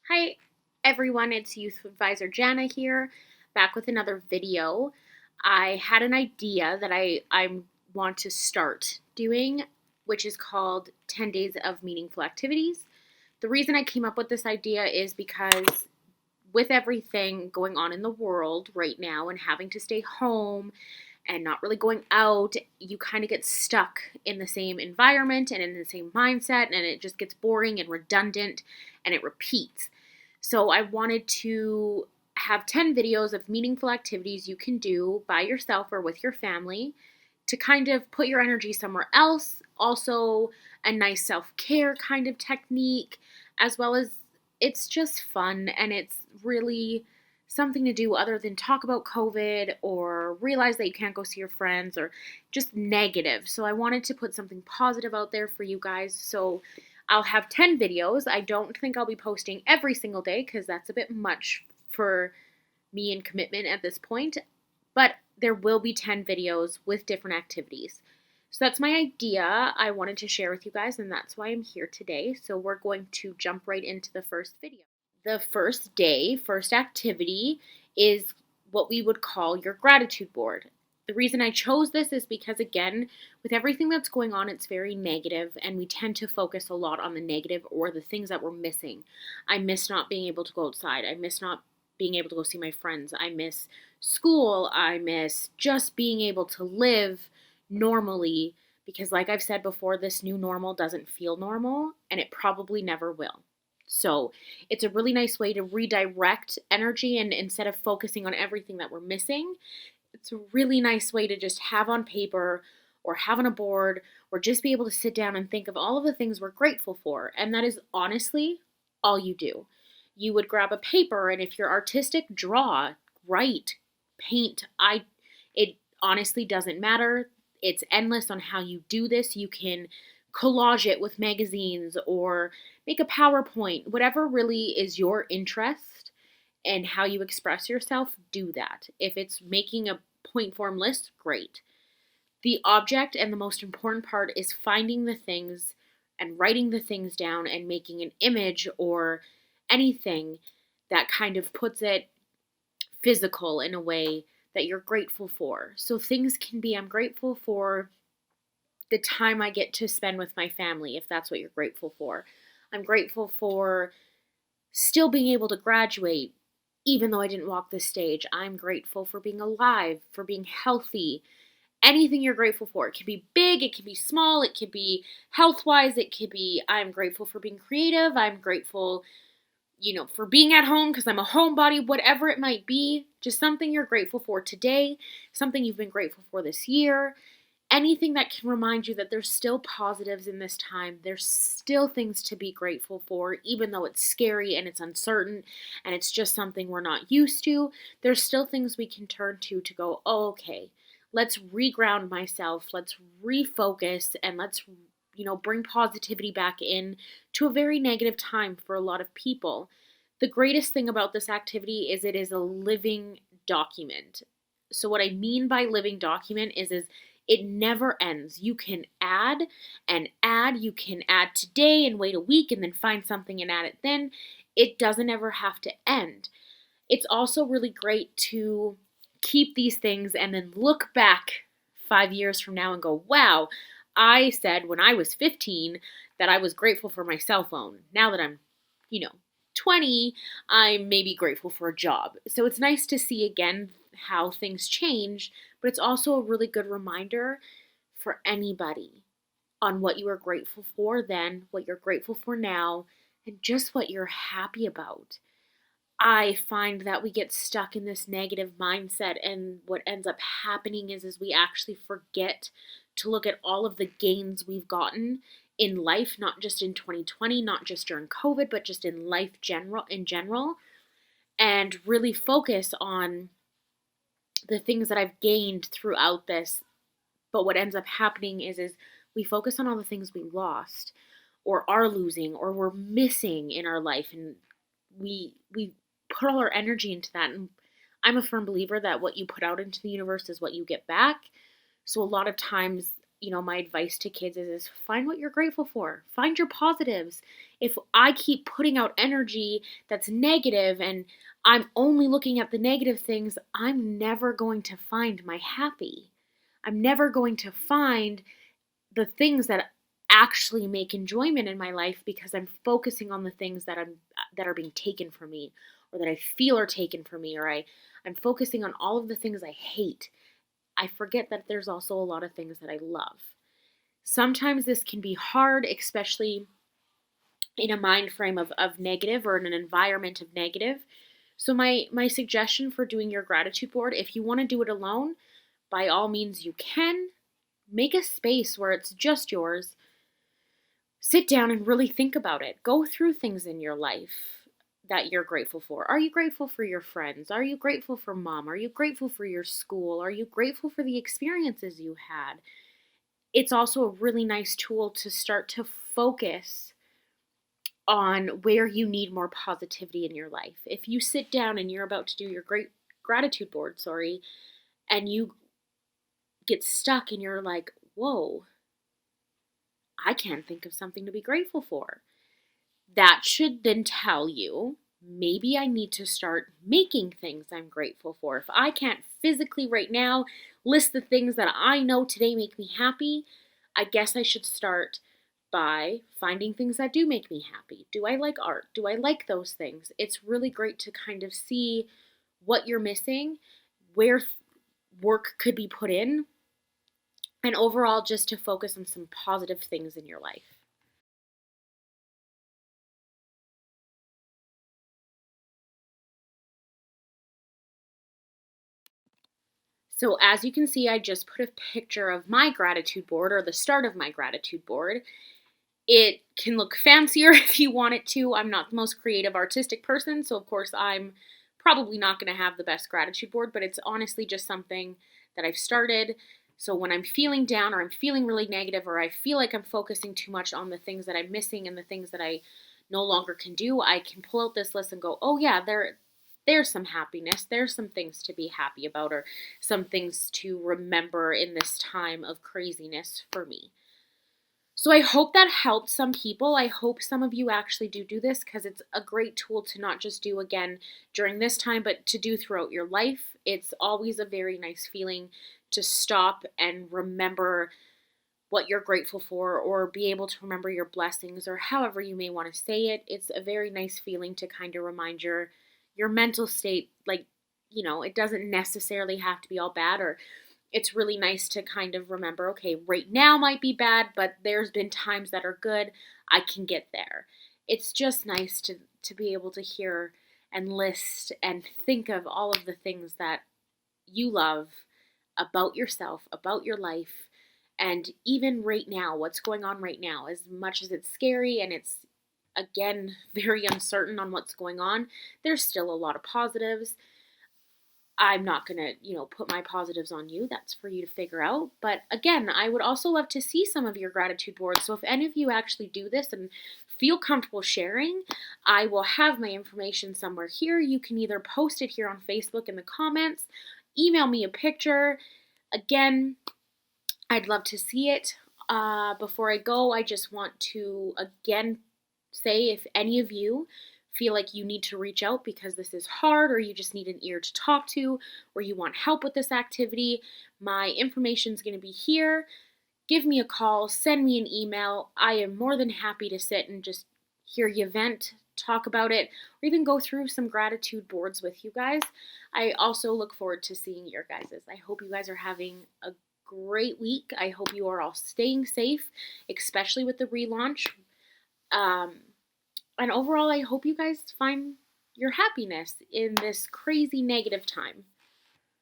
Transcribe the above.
Hi everyone, it's Youth Advisor Jana here, back with another video. I had an idea that I want to start doing, which is called 10 Days of Meaningful Activities. The reason I came up with this idea is because with everything going on in the world right now and having to stay home and not really going out, you kind of get stuck in the same environment and in the same mindset, and it just gets boring and redundant and it repeats. So I wanted to have 10 videos of meaningful activities you can do by yourself or with your family to kind of put your energy somewhere else. Also, a nice self care kind of technique, as well as it's just fun and it's really something to do other than talk about COVID or realize that you can't go see your friends or just negative. So I wanted to put something positive out there for you guys. So I'll have 10 videos. I don't think I'll be posting every single day because that's a bit much for me and commitment at this point, but there will be 10 videos with different activities. So that's my idea I wanted to share with you guys, and that's why I'm here today. So we're going to jump right into the first video. The first activity is what we would call your gratitude board. The reason I chose this is because, again, with everything that's going on, it's very negative, and we tend to focus a lot on the negative or the things that we're missing. I miss not being able to go outside. I miss not being able to go see my friends. I miss school. I miss just being able to live normally because, like I've said before, this new normal doesn't feel normal, and it probably never will. So it's a really nice way to redirect energy, and instead of focusing on everything that we're missing, it's a really nice way to just have on paper or have on a board or just be able to sit down and think of all of the things we're grateful for. And that is honestly all you do. You would grab a paper, and if you're artistic, draw, write, paint. It honestly doesn't matter. It's endless on how you do this. You can collage it with magazines or make a PowerPoint, whatever really is your interest and how you express yourself, do that. If it's making a point form list, great. The object and the most important part is finding the things and writing the things down and making an image or anything that kind of puts it physical in a way that you're grateful for. So things can be, I'm grateful for the time I get to spend with my family, if that's what you're grateful for. I'm grateful for still being able to graduate, even though I didn't walk the stage. I'm grateful for being alive, for being healthy. Anything you're grateful for. It can be big, it can be small, it could be health-wise, it could be I'm grateful for being creative, I'm grateful, for being at home because I'm a homebody, whatever it might be. Just something you're grateful for today, something you've been grateful for this year. Anything that can remind you that there's still positives in this time. There's still things to be grateful for, even though it's scary and it's uncertain and it's just something we're not used to. There's still things we can turn to go, oh, okay, let's reground myself. Let's refocus and let's, bring positivity back in to a very negative time for a lot of people. The greatest thing about this activity is it is a living document. So what I mean by living document is it never ends. You can add and add. You can add today and wait a week and then find something and add it then. It doesn't ever have to end. It's also really great to keep these things and then look back 5 years from now and go, wow, I said when I was 15 that I was grateful for my cell phone. Now that I'm, you know, 20, I'm maybe grateful for a job. So it's nice to see again how things change, but it's also a really good reminder for anybody on what you are grateful for then, what you're grateful for now, and just what you're happy about. I find that we get stuck in this negative mindset, and what ends up happening is we actually forget to look at all of the gains we've gotten in life, not just in 2020, not just during COVID, but just in life in general, and really focus on the things that I've gained throughout this. But what ends up happening is we focus on all the things we lost or are losing or we're missing in our life, and we put all our energy into that. And I'm a firm believer that what you put out into the universe is what you get back. So a lot of times my advice to kids is find what you're grateful for. Find your positives. If I keep putting out energy that's negative and I'm only looking at the negative things, I'm never going to find my happy. I'm never going to find the things that actually make enjoyment in my life because I'm focusing on the things that are being taken from me, or that I feel are taken from me, or I'm focusing on all of the things I hate. I forget that there's also a lot of things that I love. Sometimes this can be hard, especially in a mind frame of negative, or in an environment of negative. So my suggestion for doing your gratitude board, if you want to do it alone, by all means you can. Make a space where it's just yours. Sit down and really think about it. Go through things in your life that you're grateful for. Are you grateful for your friends? Are you grateful for mom? Are you grateful for your school? Are you grateful for the experiences you had? It's also a really nice tool to start to focus on where you need more positivity in your life. If you sit down and you're about to do your great gratitude board, and you get stuck and you're like, whoa, I can't think of something to be grateful for. That should then tell you, maybe I need to start making things I'm grateful for. If I can't physically right now list the things that I know today make me happy, I guess I should start by finding things that do make me happy. Do I like art? Do I like those things? It's really great to kind of see what you're missing, where work could be put in, and overall just to focus on some positive things in your life. So as you can see, I just put a picture of my gratitude board, or the start of my gratitude board. It can look fancier if you want it to. I'm not the most creative, artistic person, so of course I'm probably not going to have the best gratitude board, but it's honestly just something that I've started. So when I'm feeling down, or I'm feeling really negative, or I feel like I'm focusing too much on the things that I'm missing and the things that I no longer can do, I can pull out this list and go, oh yeah, there's some happiness. There's some things to be happy about, or some things to remember in this time of craziness for me. So I hope that helped some people. I hope some of you actually do this, because it's a great tool to not just do again during this time, but to do throughout your life. It's always a very nice feeling to stop and remember what you're grateful for, or be able to remember your blessings, or however you may want to say it. It's a very nice feeling to kind of remind your mental state, like, it doesn't necessarily have to be all bad, or it's really nice to kind of remember, okay, right now might be bad, but there's been times that are good. I can get there. It's just nice to be able to hear and list and think of all of the things that you love about yourself, about your life, and even right now, what's going on right now. As much as it's scary and it's, again, very uncertain on what's going on, there's still a lot of positives. I'm not going to, put my positives on you. That's for you to figure out. But again, I would also love to see some of your gratitude boards. So if any of you actually do this and feel comfortable sharing, I will have my information somewhere here. You can either post it here on Facebook in the comments, email me a picture. Again, I'd love to see it. Before I go, I just want to again say, if any of you feel like you need to reach out because this is hard, or you just need an ear to talk to, or you want help with this activity, my information is going to be here. Give me a call, send me an email. I am more than happy to sit and just hear you vent, talk about it, or even go through some gratitude boards with you guys. I also look forward to seeing your guys's. I hope you guys are having a great week. I hope you are all staying safe, especially with the relaunch. And overall, I hope you guys find your happiness in this crazy negative time.